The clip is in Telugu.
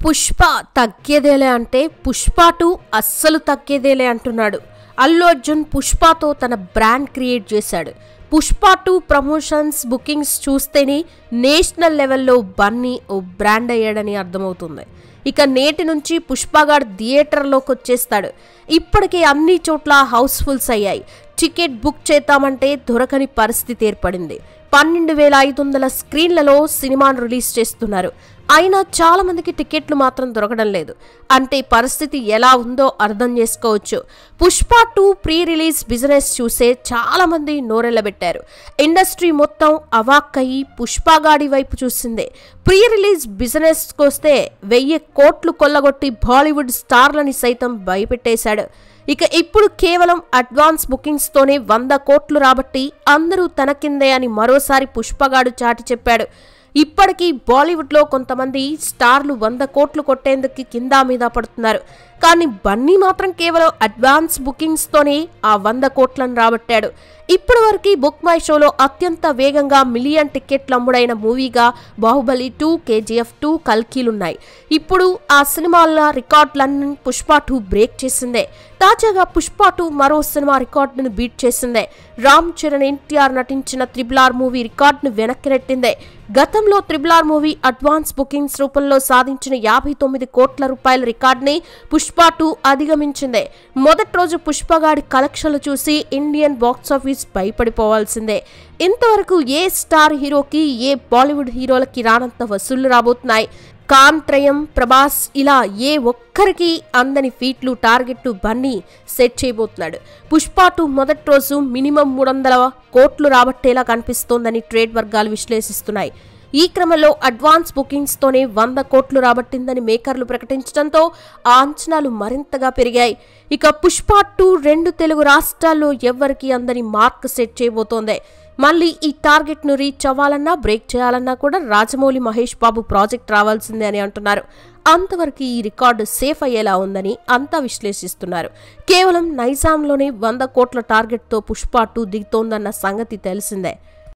పుష్ప తగ్గేదేలే అంటే పుష్ప 2 అస్సలు తగ్గేదేలే అంటున్నాడు. అల్లు అర్జున్ పుష్పతో తన బ్రాండ్ క్రియేట్ చేశాడు. పుష్ప 2 ప్రమోషన్స్ బుకింగ్స్ చూస్తేనే నేషనల్ లెవెల్లో బన్నీ ఓ బ్రాండ్ అయ్యాడని అర్థమవుతుంది. ఇక నేటి నుంచి పుష్పగాడు థియేటర్లోకి వచ్చేస్తాడు. ఇప్పటికే అన్ని చోట్ల హౌస్ఫుల్స్ అయ్యాయి. టికెట్ బుక్ చేద్దామంటే దొరకని పరిస్థితి ఏర్పడింది. 12,500 స్క్రీన్లలో సినిమాను రిలీజ్ చేస్తున్నారు. అయినా చాలా మందికి టికెట్లు మాత్రం దొరకడం లేదు. అంటే పరిస్థితి ఎలా ఉందో అర్థం చేసుకోవచ్చు. పుష్ప 2 ప్రీ రిలీజ్ బిజినెస్ చూసే చాలా మంది నోరెళ్లబెట్టారు. ఇండస్ట్రీ మొత్తం అవాక్కయి పుష్పగాడి వైపు చూసిందే. ప్రీ రిలీజ్ బిజినెస్ కొస్తే 1000 కోట్లు కొల్లగొట్టి బాలీవుడ్ స్టార్లని సైతం భయపెట్టేశాడు. ఇక ఇప్పుడు కేవలం అడ్వాన్స్ బుకింగ్స్ తోనే 100 కోట్లు రాబట్టి అందరూ తన కిందే అని మరోసారి పుష్పగాడు చాటి చెప్పాడు. ఇప్పటికీ బాలీవుడ్లో కొంతమంది స్టార్లు 100 కోట్లు కొట్టేందుకు కింద మీద పడుతున్నారు. కానీ బన్నీ మాత్రం కేవలం అడ్వాన్స్ బుకింగ్స్ తోనే ఆ 100 కోట్లను రాబట్టాడు. ఇప్పటి వరకు బుక్ మై షోలో అత్యంత వేగంగా మిలియన్ టికెట్లు అమ్ముడైన మూవీగా బాహుబలి 2, KGF 2, కల్కీలున్నాయి. ఇప్పుడు ఆ సినిమాల రికార్డులన్నీ పుష్ప 2 బ్రేక్ చేసిందే. తాజాగా పుష్ప 2 మరో సినిమా రికార్డును బీట్ చేసిందే. రామ్ చరణ్, NTR నటించిన RRR మూవీ రికార్డును వెనక్కి నెట్టిందే. గతంలో RRR మూవీ అడ్వాన్స్ బుకింగ్స్ రూపంలో సాధించిన 59 కోట్ల రూపాయల రికార్డుని పుష్ప 2 అధిగమించిందే. మొదటి రోజు పుష్పగాడి కలెక్షన్లు చూసి ఇండియన్ బాక్సాఫీస్ భయపడిపోవాల్సిందే. ఇంతవరకు ఏ స్టార్ హీరోకి, ఏ బాలీవుడ్ హీరోలకి రానంత వసూళ్లు రాబోతున్నాయి. ఖాన్ త్రయం, ప్రభాస్ ఇలా ఏ ఒక్కరికి అందని ఫీట్లు, టార్గెట్లు బన్నీ సెట్ చేయబోతున్నాడు. పుష్ప 2 మొదటి రోజు మినిమం 300 కోట్లు రాబట్టేలా కనిపిస్తోందని ట్రేడ్ వర్గాలు విశ్లేషిస్తున్నాయి. ఈ క్రమంలో అడ్వాన్స్ బుకింగ్స్ తోనే 100 కోట్లు రాబట్టిందని మేకర్లు ప్రకటించడంతో ఆ అంచనాలు మరింతగా పెరిగాయి. ఇక పుష్ప 2 2 తెలుగు రాష్ట్రాల్లో ఎవ్వరికి అందని మార్క్ సెట్ చేయబోతోంది. మళ్ళీ ఈ టార్గెట్ ను రీచ్ అవ్వాలన్నా, బ్రేక్ చేయాలన్నా కూడా రాజమౌళి, మహేష్ బాబు ప్రాజెక్ట్ రావాల్సిందే అని అంటున్నారు. అంతవరకు ఈ రికార్డు సేఫ్ అయ్యేలా ఉందని అంతా విశ్లేషిస్తున్నారు. కేవలం నైజాంలోనే 100 కోట్ల టార్గెట్తో పుష్ప 2 దిగుతోందన్న సంగతి తెలిసిందే.